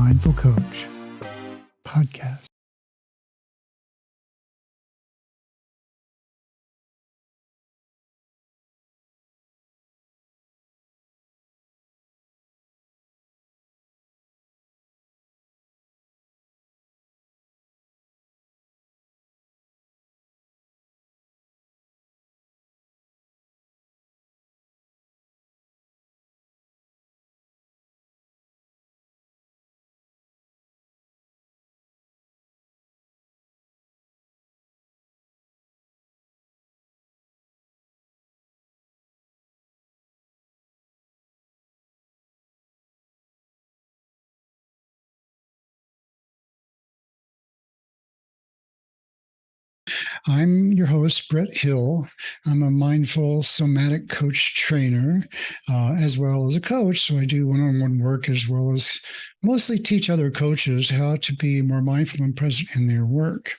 Mindful Coach podcast. I'm your host, Brett Hill. I'm a mindful somatic coach trainer, as well as a coach. So I do one-on-one work as well as mostly teach other coaches how to be more mindful and present in their work.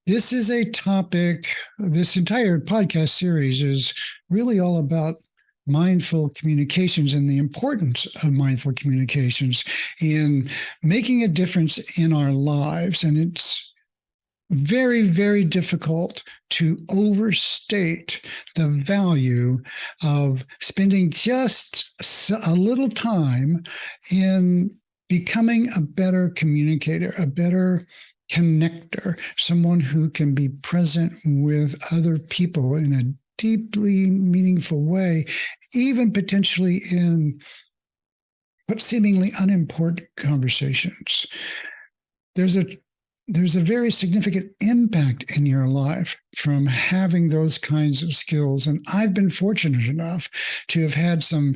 This is a topic, this entire podcast series is really all about mindful communications and the importance of mindful communications in making a difference in our lives. And it's very, very difficult to overstate the value of spending just a little time in becoming a better communicator, a better connector, someone who can be present with other people in a deeply meaningful way, even potentially in what seemingly unimportant conversations. There's a very significant impact in your life from having those kinds of skills. And I've been fortunate enough to have had some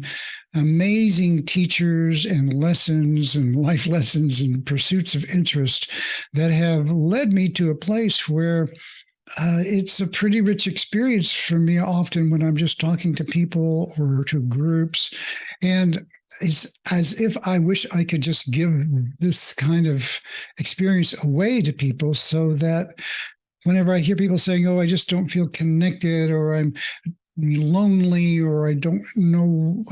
amazing teachers and lessons and life lessons and pursuits of interest that have led me to a place where it's a pretty rich experience for me often when I'm just talking to people or to groups. And it's as if I wish I could just give this kind of experience away to people so that whenever I hear people saying, oh, I just don't feel connected, or I'm lonely, or I don't know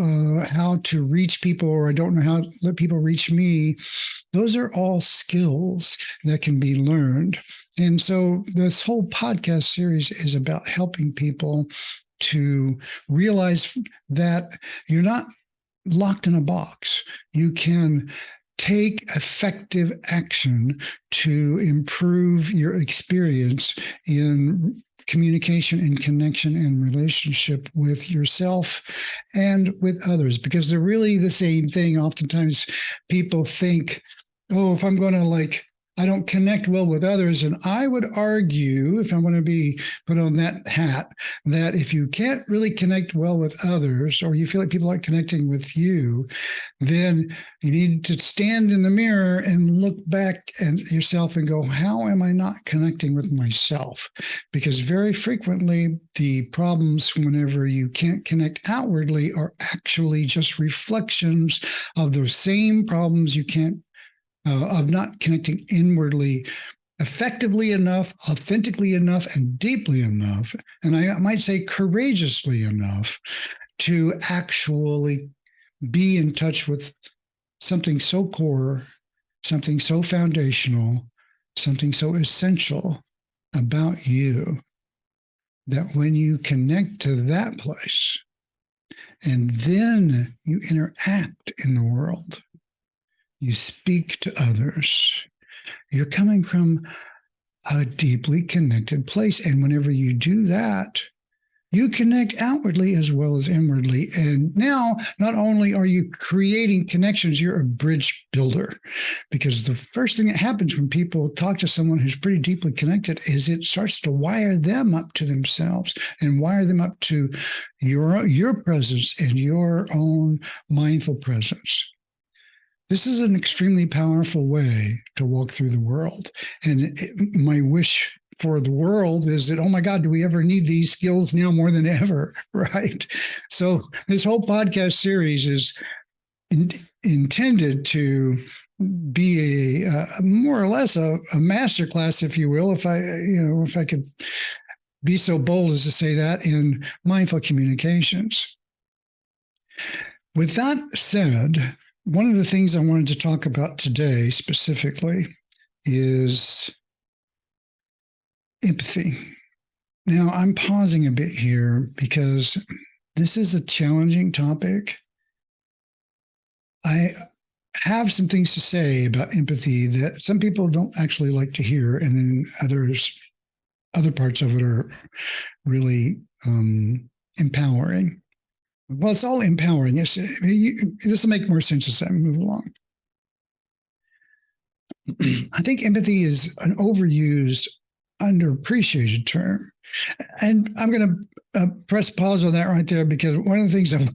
how to reach people, or I don't know how to let people reach me, those are all skills that can be learned. And so this whole podcast series is about helping people to realize that you're not locked in a box. You can take effective action to improve your experience in communication and connection and relationship with yourself and with others, because they're really the same thing. Oftentimes people think, oh, if I'm going to I don't connect well with others. And I would argue, if I want to be put on that hat, that if you can't really connect well with others, or you feel like people aren't connecting with you, then you need to stand in the mirror and look back at yourself and go, how am I not connecting with myself? Because very frequently the problems whenever you can't connect outwardly are actually just reflections of those same problems you can't of not connecting inwardly effectively enough, authentically enough, and deeply enough, and I might say courageously enough, to actually be in touch with something so core, something so foundational, something so essential about you, that when you connect to that place and then you interact in the world, you speak to others, you're coming from a deeply connected place. And whenever you do that, you connect outwardly as well as inwardly. And now, not only are you creating connections, you're a bridge builder. Because the first thing that happens when people talk to someone who's pretty deeply connected is it starts to wire them up to themselves and wire them up to your presence and your own mindful presence. This is an extremely powerful way to walk through the world. And my wish for the world is that, oh my God, do we ever need these skills now more than ever, right? So this whole podcast series is intended to be a more or less a masterclass, if you will, if I could be so bold as to say that, in mindful communications. With that said, one of the things I wanted to talk about today specifically is empathy. Now, I'm pausing a bit here because this is a challenging topic. I have some things to say about empathy that some people don't actually like to hear, and then other parts of it are really empowering. Well, it's all empowering. This will make more sense as I move along. I think empathy is an overused, underappreciated term. And I'm going to press pause on that right there, because one of the things I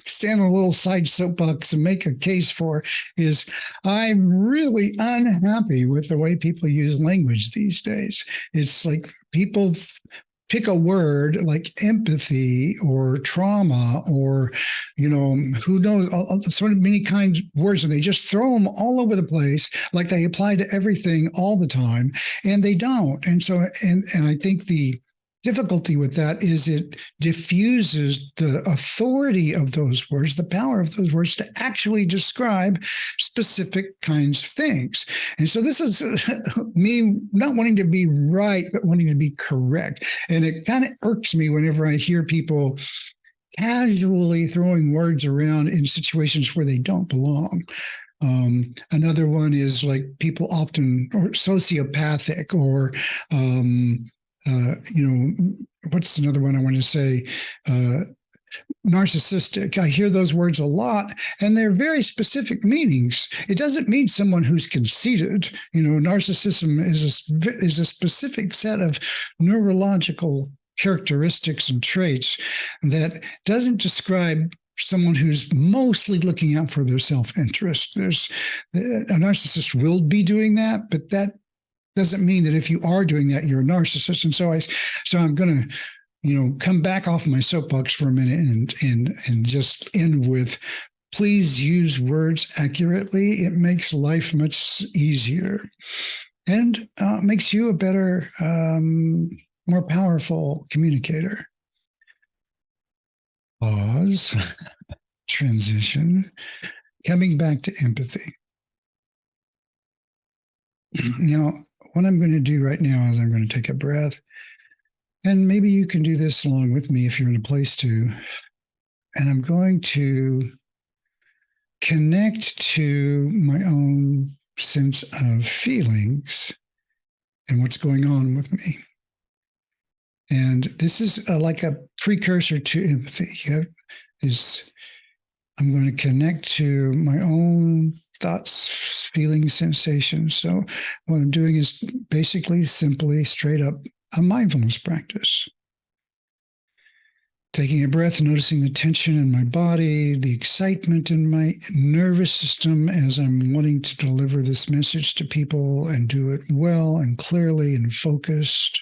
stand on a little side soapbox and make a case for is I'm really unhappy with the way people use language these days. It's like people pick a word like empathy or trauma or, who knows, so many kinds of words, and they just throw them all over the place like they apply to everything all the time, and they don't. And so, and I think the difficulty with that is it diffuses the authority of those words, the power of those words to actually describe specific kinds of things. And so this is me not wanting to be right, but wanting to be correct. And it kind of irks me whenever I hear people casually throwing words around in situations where they don't belong. Another one is like people often, or sociopathic, or what's another one I want to say? Narcissistic. I hear those words a lot, and they're very specific meanings. It doesn't mean someone who's conceited. Narcissism is a specific set of neurological characteristics and traits that doesn't describe someone who's mostly looking out for their self-interest. A narcissist will be doing that, but that doesn't mean that if you are doing that, you're a narcissist. And so I'm going to, come back off my soapbox for a minute and just end with, please use words accurately. It makes life much easier and makes you a better, more powerful communicator. Pause, transition, coming back to empathy. What I'm going to do right now is I'm going to take a breath, and maybe you can do this along with me if you're in a place to, and I'm going to connect to my own sense of feelings and what's going on with me. And this is like a precursor to empathy. I'm going to connect to my own thoughts, feelings, sensations. So what I'm doing is basically, simply, straight up, a mindfulness practice. Taking a breath, noticing the tension in my body, the excitement in my nervous system as I'm wanting to deliver this message to people and do it well and clearly and focused.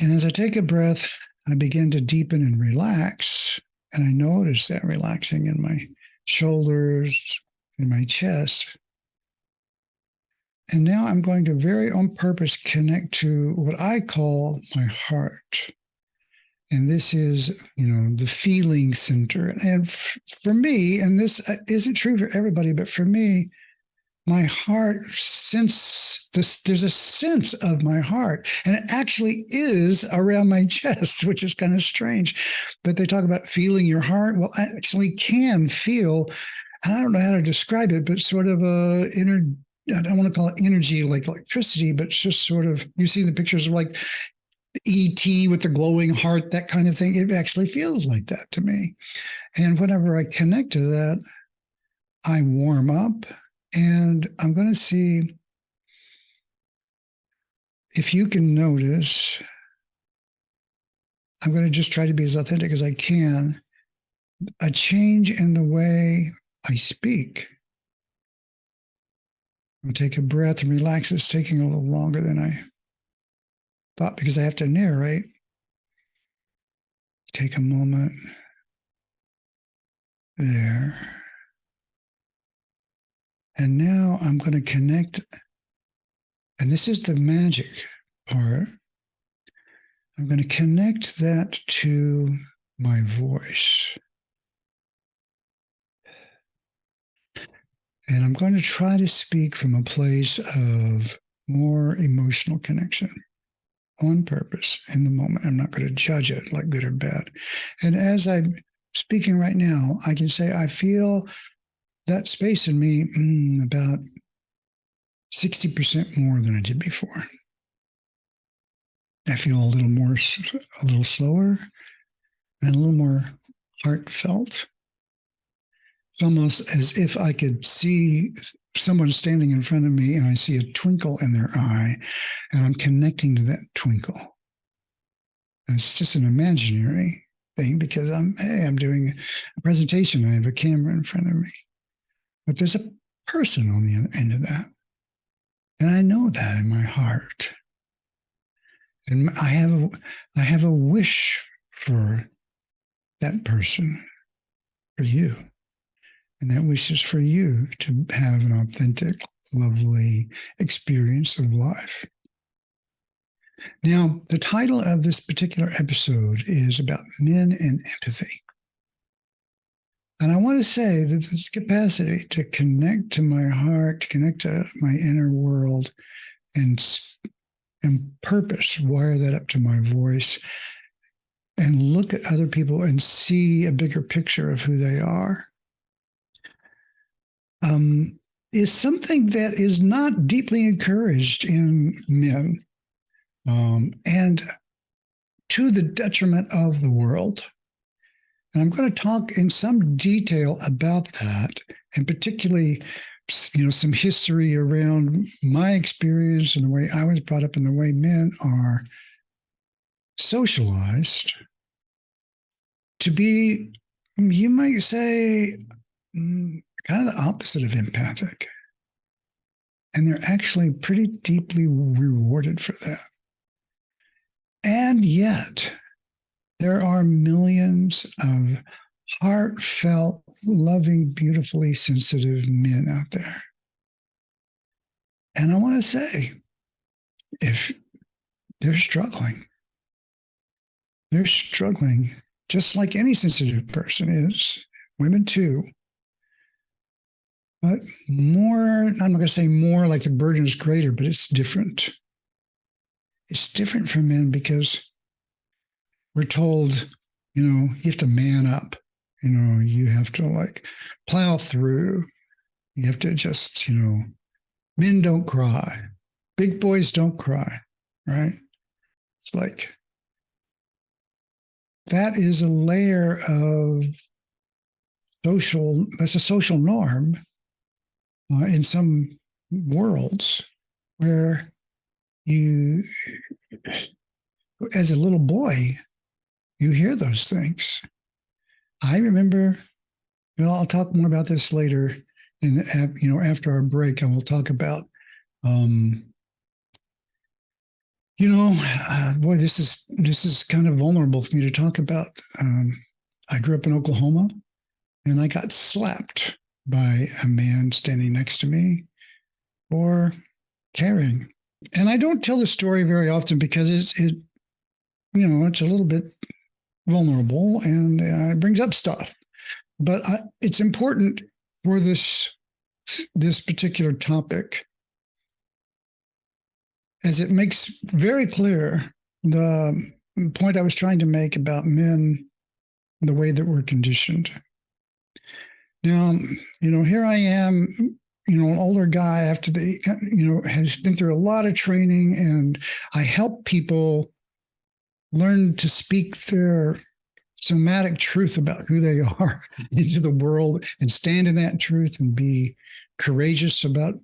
And as I take a breath, I begin to deepen and relax. And I notice that relaxing in my shoulders, in my chest. And now I'm going to very on purpose connect to what I call my heart. And this is, the feeling center. And for me, and this isn't true for everybody, but for me, my heart there's a sense of my heart, and it actually is around my chest, which is kind of strange. But they talk about feeling your heart. Well, I actually can feel, and I don't know how to describe it, but sort of I don't want to call it energy like electricity, but it's just sort of, you see the pictures of like ET with the glowing heart, that kind of thing. It actually feels like that to me. And whenever I connect to that, I warm up. And I'm going to see if you can notice. I'm going to just try to be as authentic as I can. A change in the way I speak. I'll take a breath and relax. It's taking a little longer than I thought because I have to narrate. Take a moment there. And now I'm going to connect, and this is the magic part. I'm going to connect that to my voice. And I'm going to try to speak from a place of more emotional connection on purpose in the moment. I'm not going to judge it like good or bad. And as I'm speaking right now, I can say I feel that space in me about 60% more than I did before. I feel a little slower and a little more heartfelt. It's almost as if I could see someone standing in front of me and I see a twinkle in their eye and I'm connecting to that twinkle. And it's just an imaginary thing because I'm doing a presentation. I have a camera in front of me, but there's a person on the other end of that. And I know that in my heart. And I have a wish for that person, for you. And that wish is for you to have an authentic, lovely experience of life. Now, the title of this particular episode is about men and empathy. And I want to say that this capacity to connect to my heart, to connect to my inner world, and purpose, wire that up to my voice, and look at other people and see a bigger picture of who they are, is something that is not deeply encouraged in men, and to the detriment of the world. And I'm going to talk in some detail about that, and particularly, some history around my experience and the way I was brought up and the way men are socialized to be, you might say, kind of the opposite of empathic. And they're actually pretty deeply rewarded for that. And yet, there are millions of heartfelt, loving, beautifully sensitive men out there. And I want to say, if they're struggling just like any sensitive person is, women too. But more, I'm not going to say more like the burden is greater, but it's different. It's different for men because we're told, you have to man up. You have to plow through. You have to just, men don't cry. Big boys don't cry, right? It's like that is a layer of that's a social norm in some worlds where you, as a little boy, you hear those things. I remember, I'll talk more about this later. After our break, I will talk about, boy, this is kind of vulnerable for me to talk about. I grew up in Oklahoma, and I got slapped by a man standing next to me for caring. And I don't tell the story very often because it's a little bit vulnerable and it brings up stuff. But it's important for this particular topic, as it makes very clear the point I was trying to make about men, the way that we're conditioned. Now, here I am, an older guy after has been through a lot of training, and I help people learn to speak their somatic truth about who they are into the world and stand in that truth and be courageous about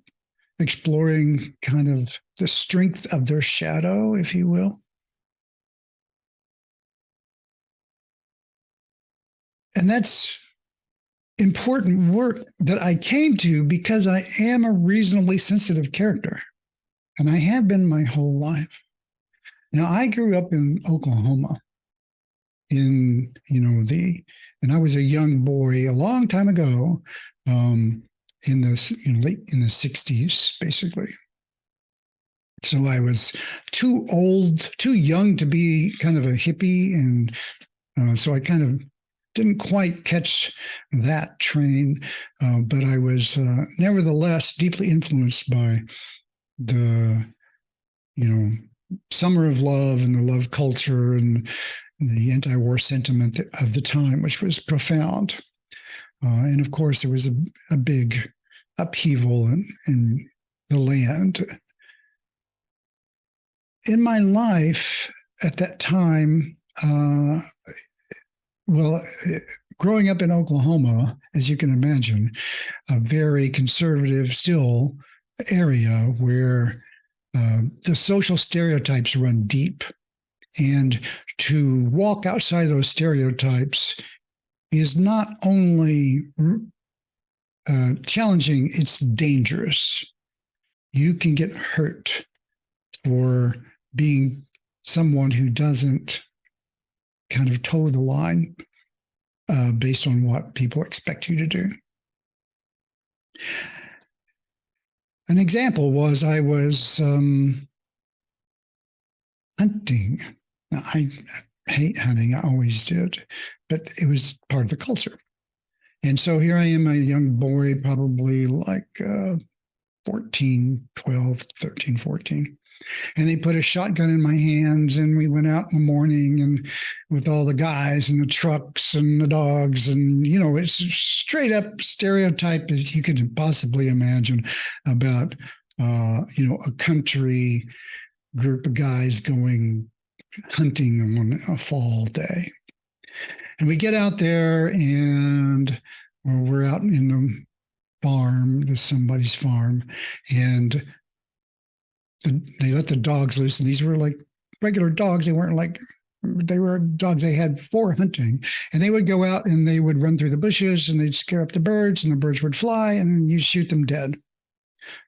exploring kind of the strength of their shadow, if you will. And that's important work that I came to because I am a reasonably sensitive character, and I have been my whole life. Now, I grew up in Oklahoma and I was a young boy a long time ago, in the late 60s, basically. So I was too young to be kind of a hippie, and so I kind of didn't quite catch that train, but I was nevertheless deeply influenced by the, summer of love and the love culture and the anti-war sentiment of the time, which was profound. And of course, there was a big upheaval in the land. In my life at that time, growing up in Oklahoma, as you can imagine, a very conservative still area where the social stereotypes run deep. And to walk outside of those stereotypes is not only challenging, it's dangerous. You can get hurt for being someone who doesn't kind of toe the line based on what people expect you to do. An example was I was hunting. Now, I hate hunting. I always did, but it was part of the culture. And so here I am, a young boy, probably like 14, 12, 13, 14. And they put a shotgun in my hands, and we went out in the morning and with all the guys and the trucks and the dogs. And, it's straight up stereotype as you could possibly imagine about, a country group of guys going hunting on a fall day. And we get out there and we're out in the farm, somebody's farm, and they let the dogs loose. And these were like regular dogs. They were dogs they had for hunting. And they would go out and they would run through the bushes and they'd scare up the birds and the birds would fly and then you shoot them dead.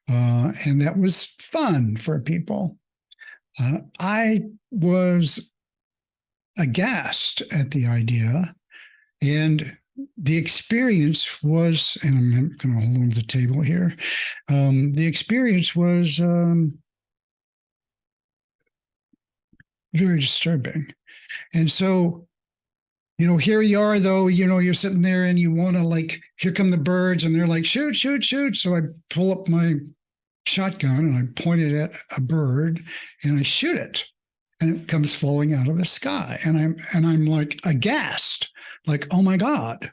And that was fun for people. I was aghast at the idea, and the experience was, and I'm going to hold on to the table here. The experience was very disturbing. And so, here you are, though, you're sitting there and you want to here come the birds and they're like, shoot, shoot, shoot. So I pull up my shotgun and I point it at a bird and I shoot it. And it comes falling out of the sky. And I'm like aghast, like, oh my God.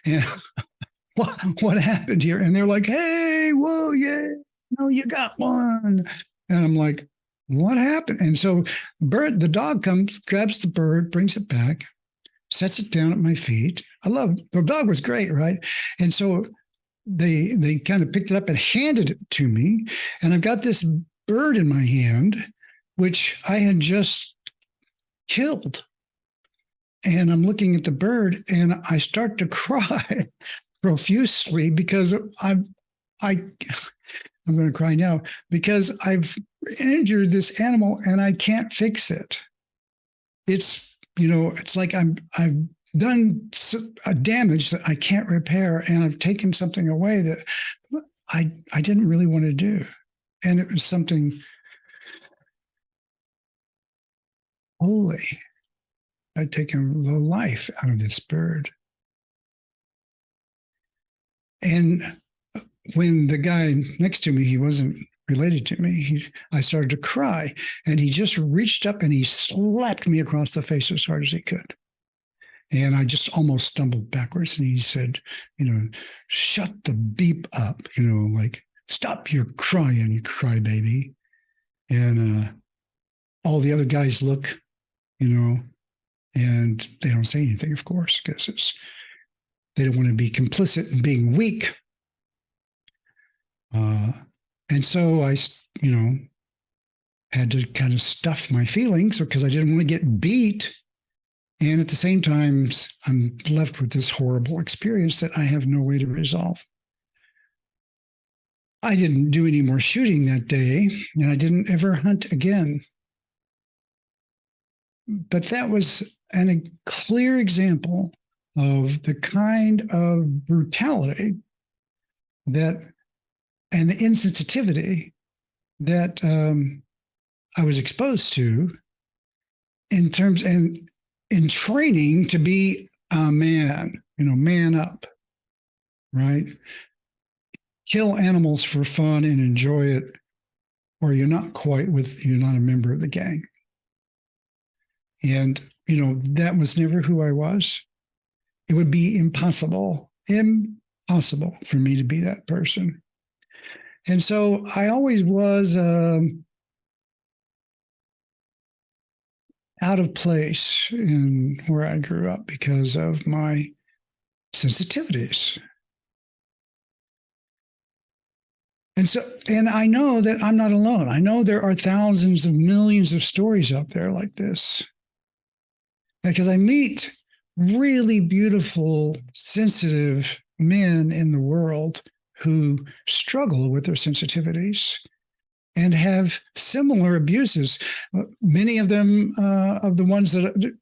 And what happened here? And they're like, hey, whoa, yeah, you got one. And I'm like, what happened? And so the dog comes, grabs the bird, brings it back, sets it down at my feet. The dog was great, right? And so they kind of picked it up and handed it to me. And I've got this bird in my hand, which I had just killed. And I'm looking at the bird and I start to cry profusely because I'm going to cry now because I've injured this animal and I can't fix it. It's, it's like I've done a damage that I can't repair, and I've taken something away that I didn't really want to do. And it was something holy. I'd taken the life out of this bird. And when the guy next to me, he wasn't related to me, I started to cry, and he just reached up and he slapped me across the face as hard as he could. And I just almost stumbled backwards. And he said, shut the beep up, stop your crying, you crybaby. And all the other guys look, and they don't say anything, of course, because they don't want to be complicit in being weak. And so I, had to kind of stuff my feelings because I didn't want to get beat. And at the same time, I'm left with this horrible experience that I have no way to resolve. I didn't do any more shooting that day, and I didn't ever hunt again. But that was a clear example of the kind of brutality and the insensitivity that I was exposed to in training to be a man, man up, right? Kill animals for fun and enjoy it, or you're not a member of the gang. And, that was never who I was. It would be impossible for me to be that person. And so I always was out of place in where I grew up because of my sensitivities. And I know that I'm not alone. I know there are thousands of millions of stories out there like this. Because I meet really beautiful, sensitive men in the world who struggle with their sensitivities and have similar abuses. Many of them, of the ones that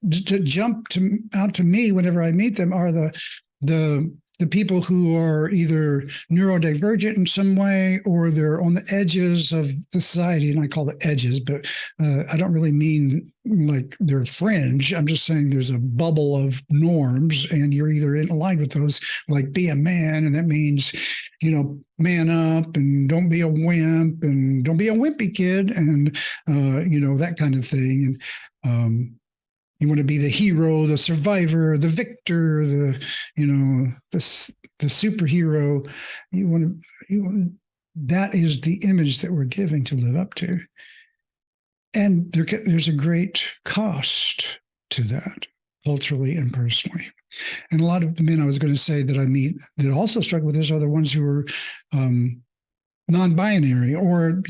jump out to me whenever I meet them, are the people who are either neurodivergent in some way, or they're on the edges of society. And I call it edges, but I don't really mean like they're fringe. I'm just saying there's a bubble of norms, and you're either in aligned with those, like be a man, and that means, man up and don't be a wimp and don't be a wimpy kid, and that kind of thing. And you want to be the hero, the survivor, the victor, the superhero. That is the image that we're giving to live up to. And there's a great cost to that, culturally and personally. And a lot of the men I was going to say that I meet that also struggle with this are the ones who are non-binary, or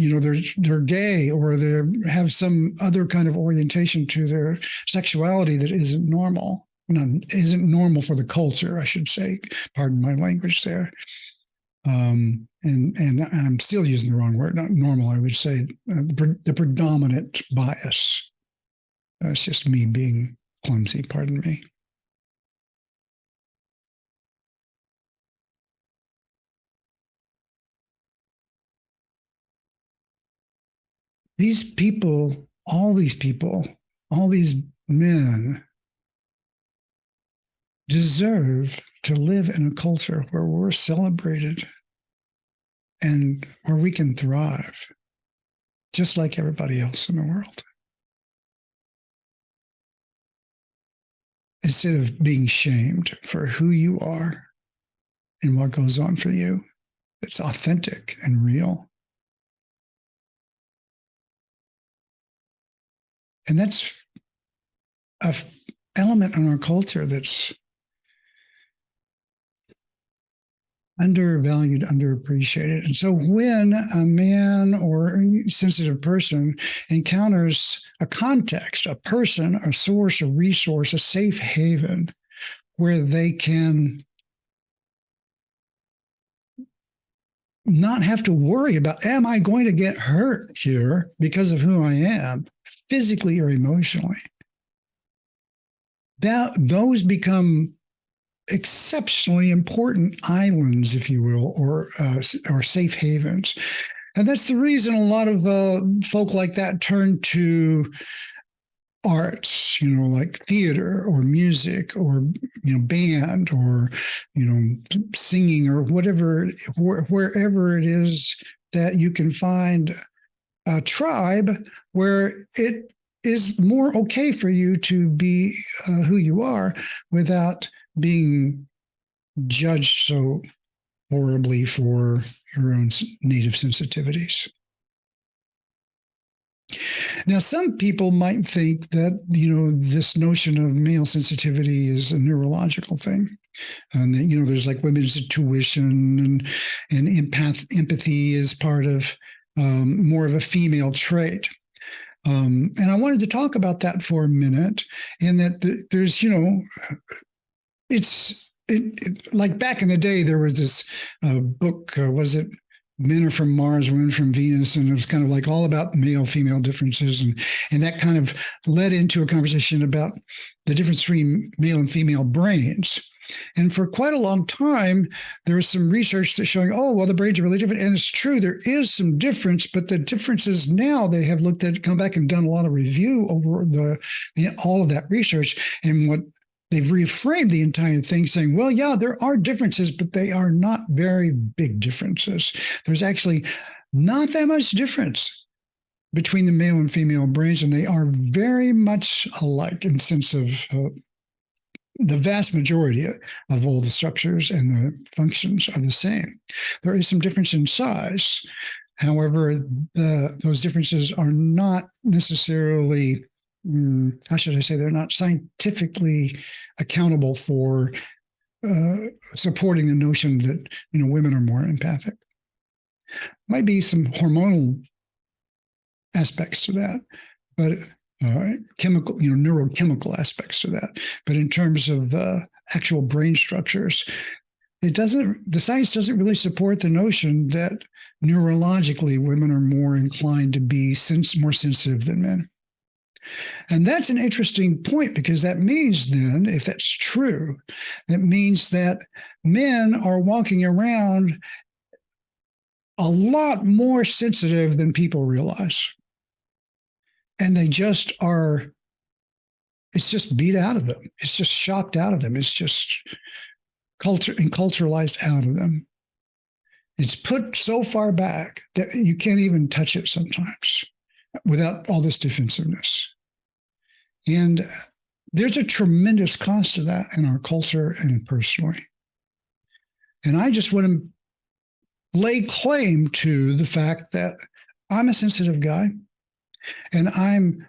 they're gay, or they have some other kind of orientation to their sexuality that isn't normal. Isn't normal for the culture, I should say. Pardon my language there. And I'm still using the wrong word. Not normal, I would say the predominant bias. It's just me being clumsy. Pardon me. These people, all these men deserve to live in a culture where we're celebrated and where we can thrive just like everybody else in the world. Instead of being shamed for who you are and what goes on for you, it's authentic and real. And that's an element in our culture that's undervalued, underappreciated. And so when a man or a sensitive person encounters a context, a person, a source, a resource, a safe haven where they can not have to worry about, am I going to get hurt here because of who I am, physically or emotionally? Those become exceptionally important islands, if you will, or safe havens. And that's the reason a lot of folk like that turn to arts, like theater or music or, band or, singing or whatever, wherever it is that you can find a tribe where it is more okay for you to be who you are without being judged so horribly for your own native sensitivities. Now, some people might think that, this notion of male sensitivity is a neurological thing. And that, there's like women's intuition and empathy is part of more of a female trait. And I wanted to talk about that for a minute, in that there's, like back in the day, there was this book, was it Men Are From Mars, Women From Venus? And it was kind of like all about male-female differences. And that kind of led into a conversation about the difference between male and female brains. And for quite a long time, there was some research that's showing, the brains are really different. And it's true, there is some difference, but the differences now they have looked at, come back and done a lot of review over all of that research. And what they've reframed the entire thing saying, well, yeah, there are differences, but they are not very big differences. There's actually not that much difference between the male and female brains, and they are very much alike in the sense of the vast majority of all the structures and the functions are the same. There is some difference in size. However, those differences are not necessarily, how should I say, they're not scientifically accountable for supporting the notion that, women are more empathic. Might be some hormonal aspects to that, but chemical, neurochemical aspects to that. But in terms of the actual brain structures, the science doesn't really support the notion that neurologically women are more inclined to be more sensitive than men. And that's an interesting point, because that means then, if that's true, that means that men are walking around a lot more sensitive than people realize. And they just are, it's just beat out of them. It's just shocked out of them. It's just culturalized out of them. It's put so far back that you can't even touch it sometimes without all this defensiveness. And there's a tremendous cost to that in our culture and personally. And I just want to lay claim to the fact that I'm a sensitive guy, and I'm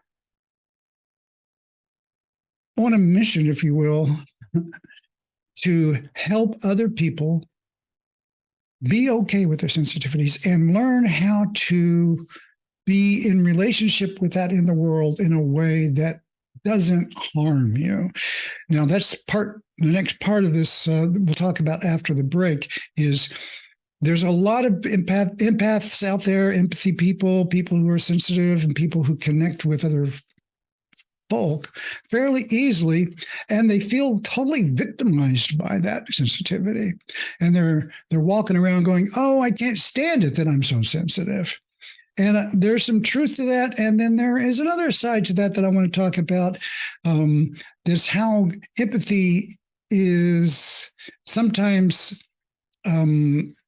on a mission, if you will, to help other people be okay with their sensitivities and learn how to be in relationship with that in the world in a way that doesn't harm you. Now, that's the next part of this we'll talk about after the break is there's a lot of empaths out there, empathy people who are sensitive and people who connect with other folk fairly easily, and they feel totally victimized by that sensitivity. And they're walking around going, oh, I can't stand it that I'm so sensitive. And there's some truth to that. And then there is another side to that I want to talk about. That's how empathy is sometimes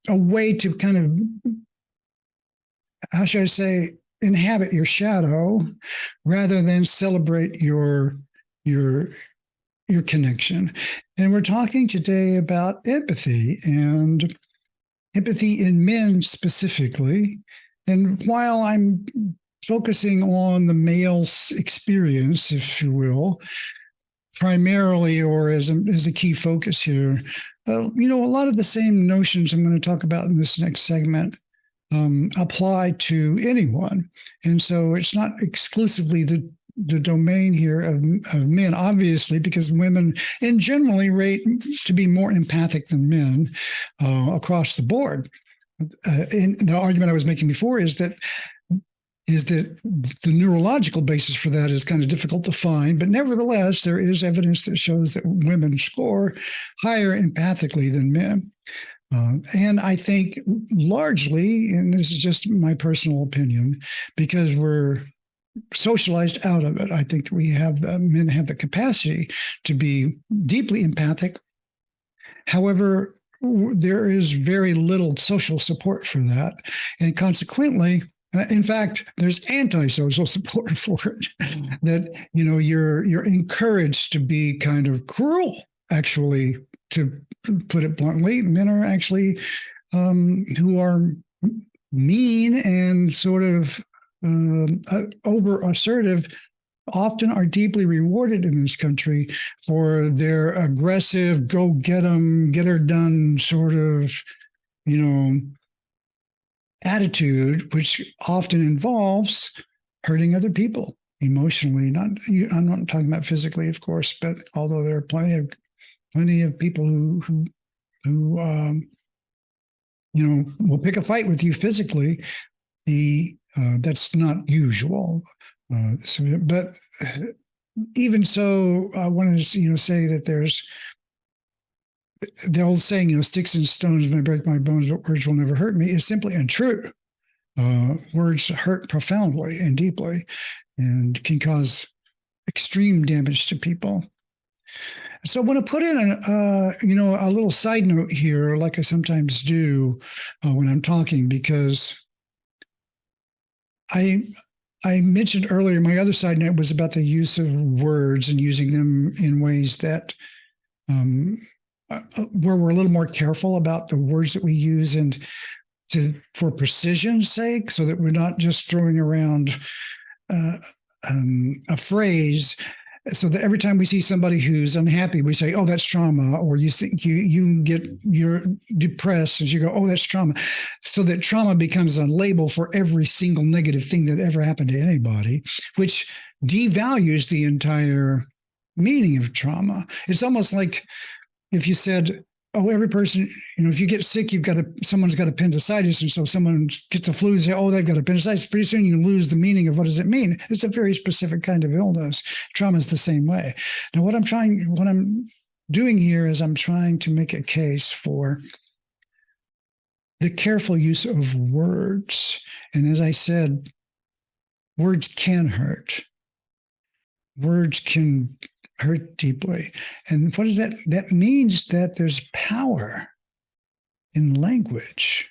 a way to kind of, how should I say, inhabit your shadow rather than celebrate your connection. And we're talking today about empathy, and empathy in men specifically. And while I'm focusing on the male's experience, if you will, primarily or as a key focus here, a lot of the same notions I'm going to talk about in this next segment apply to anyone. And so it's not exclusively the domain here of men, obviously, because women in generally rate to be more empathic than men across the board. And the argument I was making before is that the neurological basis for that is kind of difficult to find, but nevertheless, there is evidence that shows that women score higher empathically than men. And I think largely, and this is just my personal opinion, because we're socialized out of it, I think men have the capacity to be deeply empathic. However, there is very little social support for that. And consequently, in fact, there's anti-social support for it. That, you're encouraged to be kind of cruel, actually, to put it bluntly. Men are actually who are mean and sort of over assertive often are deeply rewarded in this country for their aggressive, go get them, get her done sort of, attitude, which often involves hurting other people emotionally. I'm not talking about physically, of course, but although there are plenty of people who will pick a fight with you physically, that's not usual. But even so, I want to say that there's the old saying, sticks and stones may break my bones, but words will never hurt me, is simply untrue. Words hurt profoundly and deeply and can cause extreme damage to people. So I want to put in a little side note here, like I sometimes do when I'm talking, because I mentioned earlier my other side note was about the use of words and using them in ways that where we're a little more careful about the words that we use and for precision's sake, so that we're not just throwing around a phrase, so that every time we see somebody who's unhappy, we say, "Oh, that's trauma," or you think you're depressed, and you go, "Oh, that's trauma," so that trauma becomes a label for every single negative thing that ever happened to anybody, which devalues the entire meaning of trauma. It's almost like if you said, "Oh, every person, if you get sick, someone's got appendicitis," and so someone gets a flu and say, "Oh, they've got appendicitis." Pretty soon you lose the meaning of what does it mean. It's a very specific kind of illness. Trauma is the same way. Now, what I'm doing here is I'm trying to make a case for the careful use of words. And as I said, words can hurt. Words can hurt deeply. And what does that? That means that there's power in language.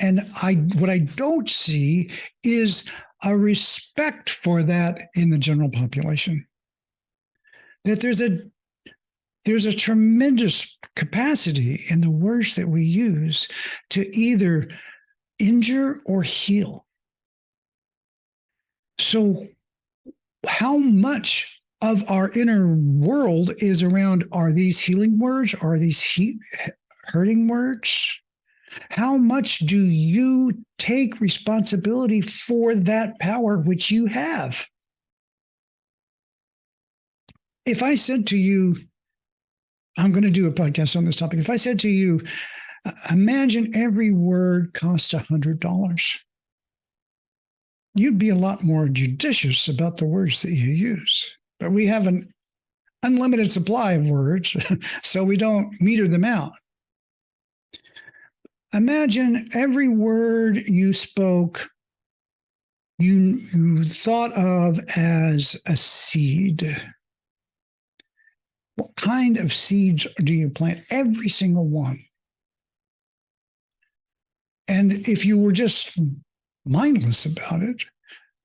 And what I don't see is a respect for that in the general population. That there's a tremendous capacity in the words that we use to either injure or heal. So how much of our inner world is around, are these healing words? Are these hurting words? How much do you take responsibility for that power which you have? If I said to you, I'm going to do a podcast on this topic. If I said to you, imagine every word costs $100. You'd be a lot more judicious about the words that you use. But we have an unlimited supply of words, so we don't meter them out. Imagine every word you spoke, you thought of as a seed. What kind of seeds do you plant? Every single one. And if you were just mindless about it,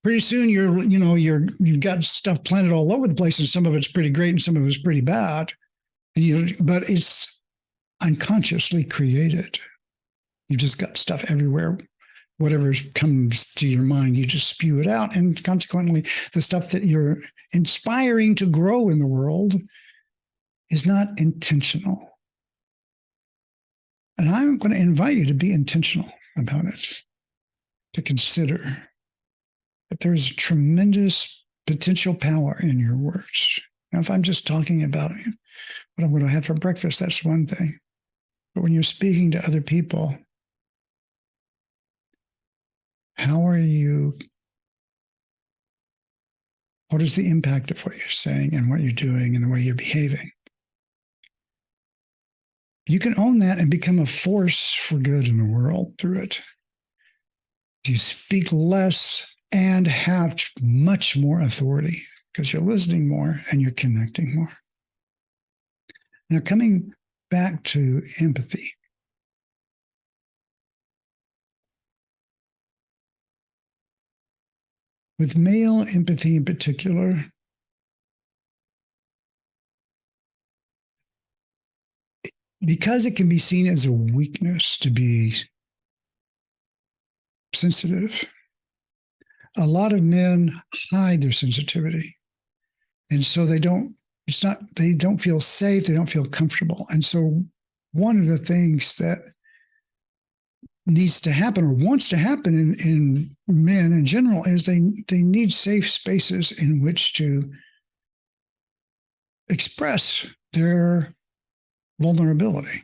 pretty soon you've got stuff planted all over the place, and some of it's pretty great and some of it's pretty bad. But it's unconsciously created. You've just got stuff everywhere. Whatever comes to your mind, you just spew it out. And consequently, the stuff that you're inspiring to grow in the world is not intentional. And I'm going to invite you to be intentional about it, to consider that there is tremendous potential power in your words. Now, if I'm just talking about what I'm going to have for breakfast, that's one thing. But when you're speaking to other people, what is the impact of what you're saying and what you're doing and the way you're behaving? You can own that and become a force for good in the world through it. You speak less and have much more authority because you're listening more and you're connecting more. Now, coming back to empathy. With male empathy in particular, because it can be seen as a weakness to be sensitive, a lot of men hide their sensitivity. And so they don't feel safe, they don't feel comfortable. And so one of the things that needs to happen or wants to happen in men in general is they need safe spaces in which to express their vulnerability.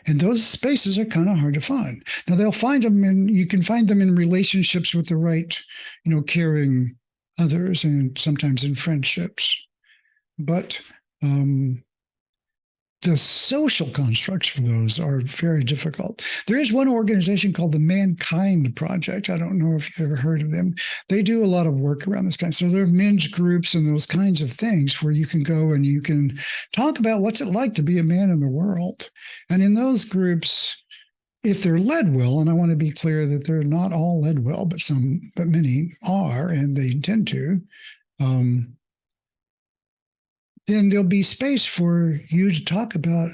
And those spaces are kind of hard to find. Now, they'll find them you can find them in relationships with the right, caring others, and sometimes in friendships. But the social constructs for those are very difficult. There is one organization called the Mankind Project. I don't know if you've ever heard of them. They do a lot of work around this kind. So there are men's groups and those kinds of things where you can go and you can talk about what's it like to be a man in the world. And in those groups, if they're led well, and I want to be clear that they're not all led well, but many are, and they intend to, then there'll be space for you to talk about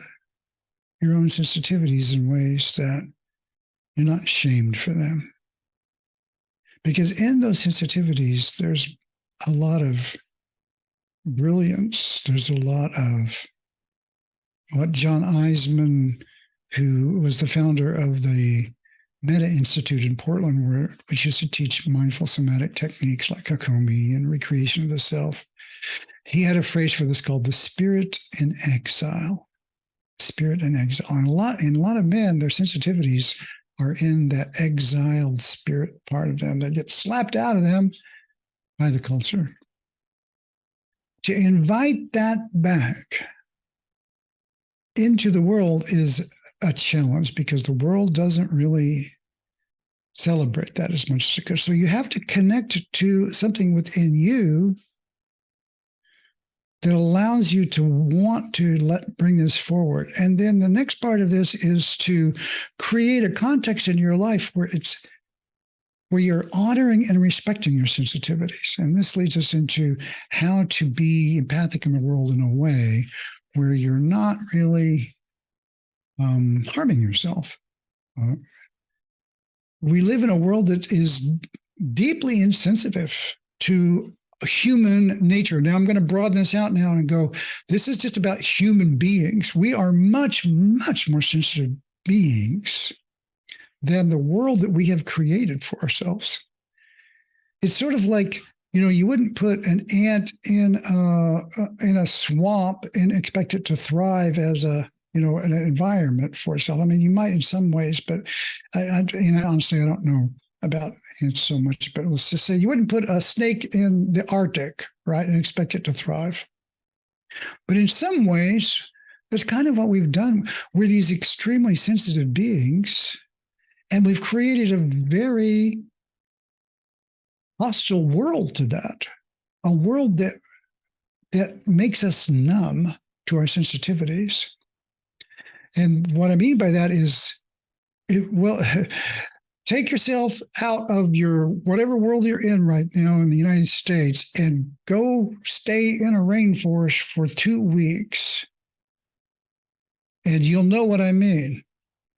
your own sensitivities in ways that you're not shamed for them. Because in those sensitivities, there's a lot of brilliance. There's a lot of what John Eisman, who was the founder of the Meta Institute in Portland, which used to teach mindful somatic techniques like Hakomi and recreation of the self. He had a phrase for this called the spirit in exile. Spirit in exile. And in a lot of men, their sensitivities are in that exiled spirit part of them that gets slapped out of them by the culture. To invite that back into the world is a challenge because the world doesn't really celebrate that as much as it could. So you have to connect to something within you that allows you to want to bring this forward. And then the next part of this is to create a context in your life where you're honoring and respecting your sensitivities. And this leads us into how to be empathic in the world in a way where you're not really harming yourself. We live in a world that is deeply insensitive to human nature. Now, I'm going to broaden this out now and go, this is just about human beings. We are much, much more sensitive beings than the world that we have created for ourselves. It's sort of like, you wouldn't put an ant in a swamp and expect it to thrive as an environment for itself. I mean, you might in some ways, but honestly, I don't know about ants so much, but let's just say you wouldn't put a snake in the Arctic, right, and expect it to thrive. But in some ways, that's kind of what we've done. We're these extremely sensitive beings, and we've created a very hostile world to that, a world that makes us numb to our sensitivities. And what I mean by that is, take yourself out of your whatever world you're in right now in the United States and go stay in a rainforest for 2 weeks. And you'll know what I mean.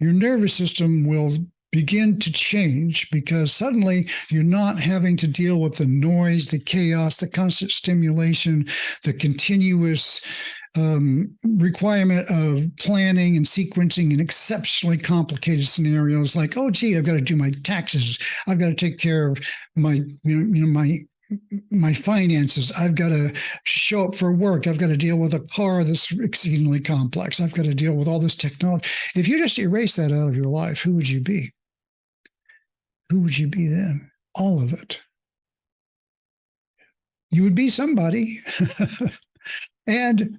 Your nervous system will begin to change because suddenly you're not having to deal with the noise, the chaos, the constant stimulation, the continuous requirement of planning and sequencing in exceptionally complicated scenarios like, oh, gee, I've got to do my taxes. I've got to take care of my finances. I've got to show up for work. I've got to deal with a car that's exceedingly complex. I've got to deal with all this technology. If you just erase that out of your life, who would you be? Who would you be then? All of it. You would be somebody. And,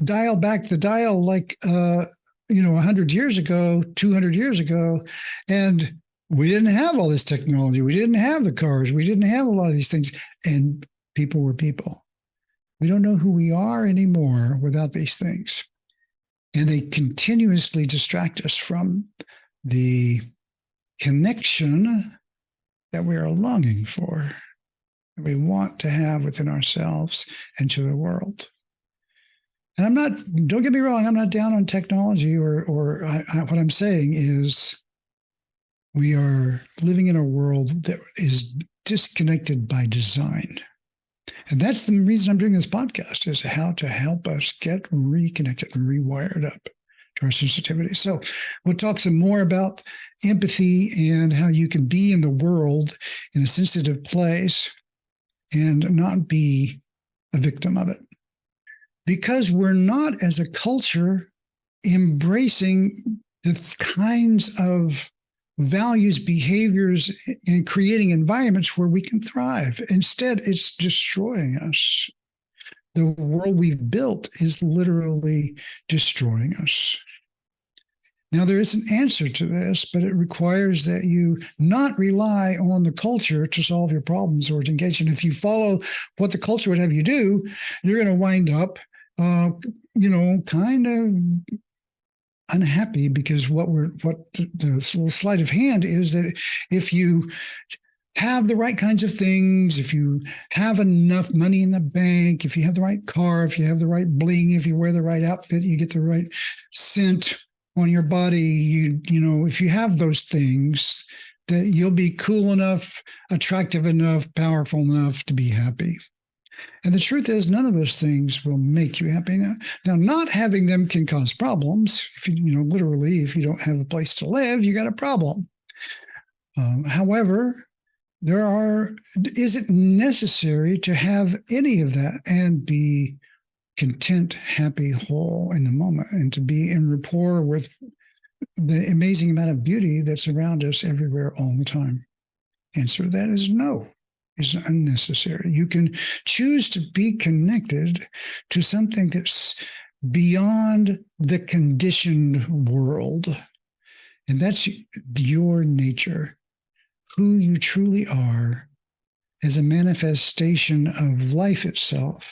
dial back the dial like, 100 years ago, 200 years ago, and we didn't have all this technology. We didn't have the cars. We didn't have a lot of these things. And people were people. We don't know who we are anymore without these things. And they continuously distract us from the connection that we are longing for, that we want to have within ourselves and to the world. And don't get me wrong, I'm not down on technology what I'm saying is we are living in a world that is disconnected by design. And that's the reason I'm doing this podcast, is how to help us get reconnected and rewired up to our sensitivity. So we'll talk some more about empathy and how you can be in the world in a sensitive place and not be a victim of it. Because we're not, as a culture, embracing the kinds of values, behaviors, and creating environments where we can thrive. Instead, it's destroying us. the world we've built is literally destroying us. Now, there is an answer to this, but it requires that you not rely on the culture to solve your problems or to engage. And if you follow what the culture would have you do, you're going to wind up, kind of unhappy, because what the little sleight of hand is that if you have the right kinds of things, if you have enough money in the bank, if you have the right car, if you have the right bling, if you wear the right outfit, you get the right scent on your body, if you have those things, that you'll be cool enough, attractive enough, powerful enough to be happy. And the truth is, none of those things will make you happy. Now, not having them can cause problems. If literally, if you don't have a place to live, you got a problem. However, is it necessary to have any of that and be content, happy, whole in the moment, and to be in rapport with the amazing amount of beauty that's around us everywhere all the time? Answer to that is no. It's unnecessary. You can choose to be connected to something that's beyond the conditioned world, and that's your nature, who you truly are as a manifestation of life itself.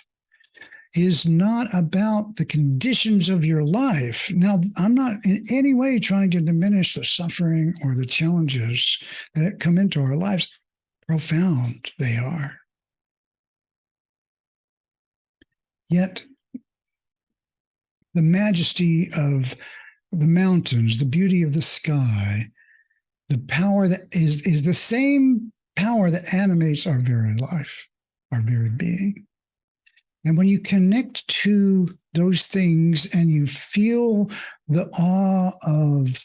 Is not about the conditions of your life. Now, I'm not in any way trying to diminish the suffering or the challenges that come into our lives. Profound they are. Yet, the majesty of the mountains, the beauty of the sky, the power that is the same power that animates our very life, our very being. And when you connect to those things and you feel the awe of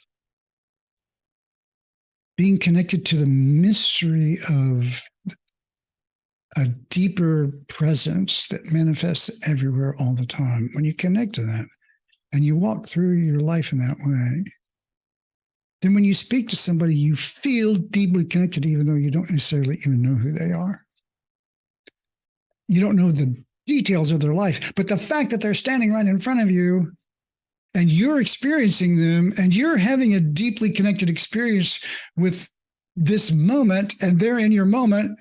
being connected to the mystery of a deeper presence that manifests everywhere all the time, when you connect to that and you walk through your life in that way, then when you speak to somebody, you feel deeply connected, even though you don't necessarily even know who they are. You don't know the details of their life, but the fact that they're standing right in front of you and you're experiencing them and you're having a deeply connected experience with this moment and they're in your moment,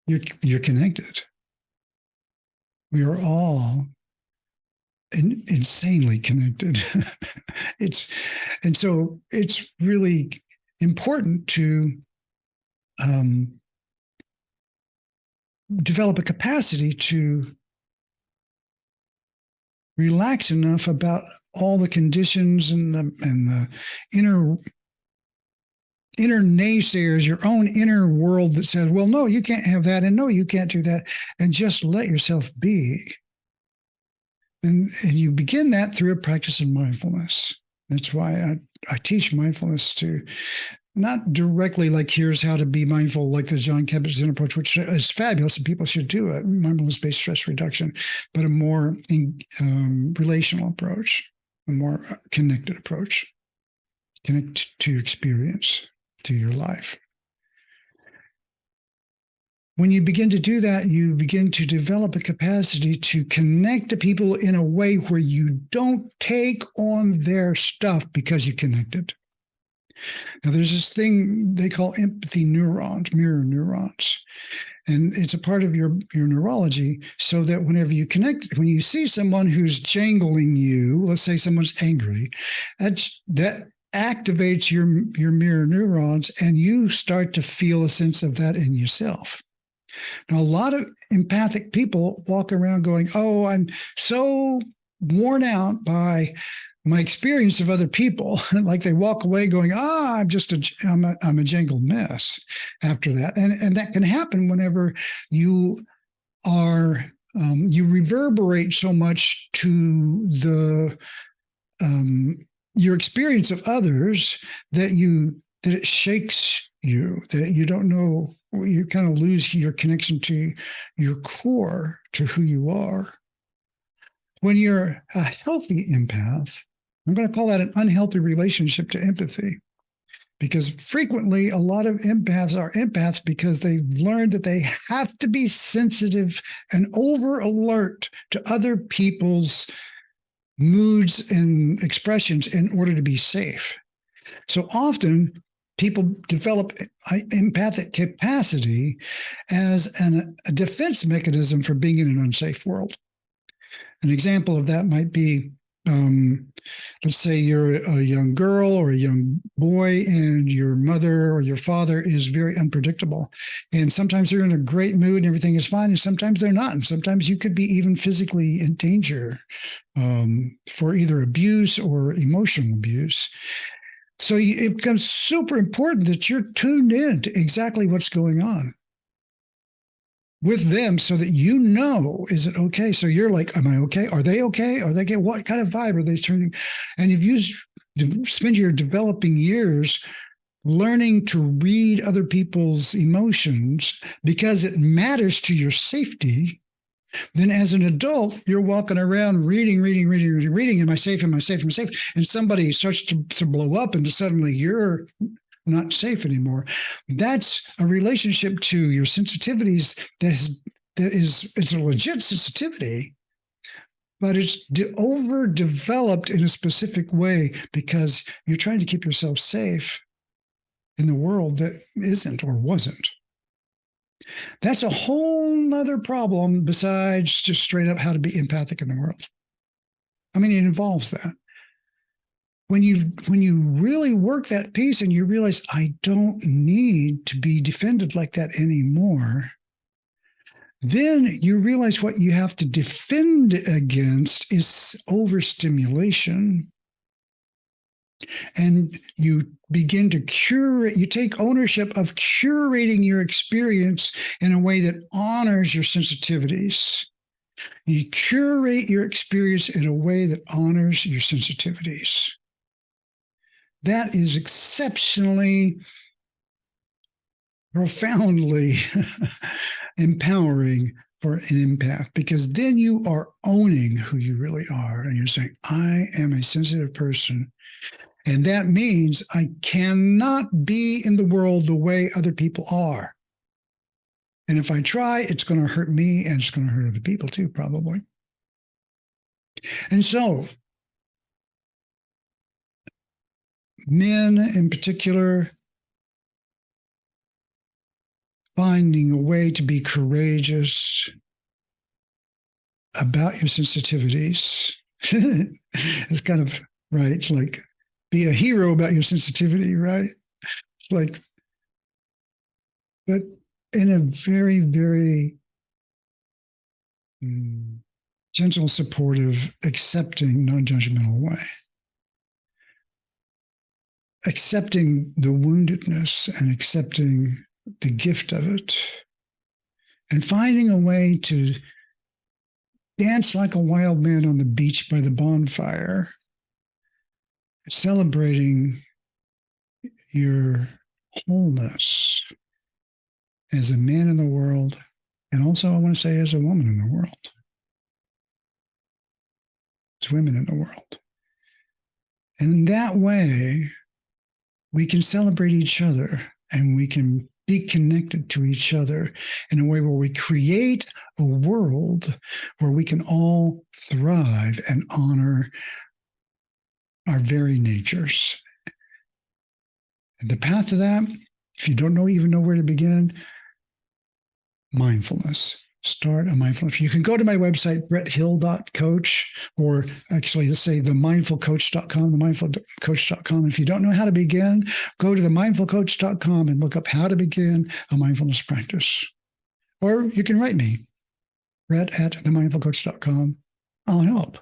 you're connected. We are all insanely connected. So it's really important to develop a capacity to relax enough about all the conditions and the inner naysayers, your own inner world that says, well, no, you can't have that, and no, you can't do that, and just let yourself be. And you begin that through a practice of mindfulness. That's why I teach mindfulness to not directly like, here's how to be mindful, like the Jon Kabat-Zinn approach, which is fabulous and people should do it, mindfulness-based stress reduction, but a more relational approach, a more connected approach, connect to your experience, to your life. When you begin to do that, you begin to develop a capacity to connect to people in a way where you don't take on their stuff because you connected. Now, there's this thing they call empathy neurons, mirror neurons. And it's a part of your neurology, so that whenever you connect, when you see someone who's jangling you, let's say someone's angry, that activates your mirror neurons, and you start to feel a sense of that in yourself. Now, a lot of empathic people walk around going, oh, I'm so worn out by my experience of other people. Like they walk away going, I'm a jangled mess after that. And that can happen whenever you are, you reverberate so much to your experience of others that it shakes you, that you don't know, you kind of lose your connection to your core, to who you are. When you're a healthy empath, I'm going to call that an unhealthy relationship to empathy. because frequently a lot of empaths are empaths because they've learned that they have to be sensitive and over alert to other people's moods and expressions in order to be safe. So often people develop empathic capacity as a defense mechanism for being in an unsafe world. An example of that might be, let's say you're a young girl or a young boy and your mother or your father is very unpredictable. And sometimes they're in a great mood and everything is fine, and sometimes they're not. And sometimes you could be even physically in danger for either abuse or emotional abuse. So it becomes super important that you're tuned in to exactly what's going on with them so that you know, is it okay? So you're like, am I okay? Are they okay? Are they okay? What kind of vibe are they turning? And if you spend your developing years learning to read other people's emotions because it matters to your safety, then as an adult, you're walking around reading. Am I safe? Am I safe? Am I safe? And somebody starts to blow up and suddenly you're not safe anymore. That's a relationship to your sensitivities it's a legit sensitivity, but it's overdeveloped in a specific way because you're trying to keep yourself safe in the world that isn't or wasn't. That's a whole nother problem besides just straight up how to be empathic in the world. I mean, it involves that. When you really work that piece and you realize, I don't need to be defended like that anymore, then you realize what you have to defend against is overstimulation. And you begin to curate, you take ownership of curating your experience in a way that honors your sensitivities. You curate your experience in a way that honors your sensitivities. That is exceptionally, profoundly empowering for an empath, because then you are owning who you really are. And you're saying, I am a sensitive person. And that means I cannot be in the world the way other people are. And if I try, it's going to hurt me and it's going to hurt other people too, probably. And so, men in particular, finding a way to be courageous about your sensitivities. It's kind of right. It's like be a hero about your sensitivity, right? It's like, but in a very, very gentle, supportive, accepting, non-judgmental way. Accepting the woundedness and accepting the gift of it, and finding a way to dance like a wild man on the beach by the bonfire, celebrating your wholeness as a man in the world, and also I want to say as a woman in the world. As women in the world. And in that way, we can celebrate each other and we can be connected to each other in a way where we create a world where we can all thrive and honor our very natures. And the path to that, if you don't even know where to begin, mindfulness. Start a mindfulness. You can go to my website, bretthill.coach, or actually let's say themindfulcoach.com, themindfulcoach.com. If you don't know how to begin, go to themindfulcoach.com and look up how to begin a mindfulness practice. Or you can write me, brett@themindfulcoach.com. I'll help.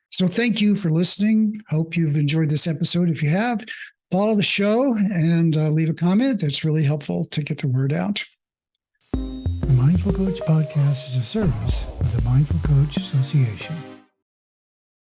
So thank you for listening. Hope you've enjoyed this episode. If you have, follow the show and leave a comment. That's really helpful to get the word out. The Mindful Coach Podcast is a service of the Mindful Coach Association.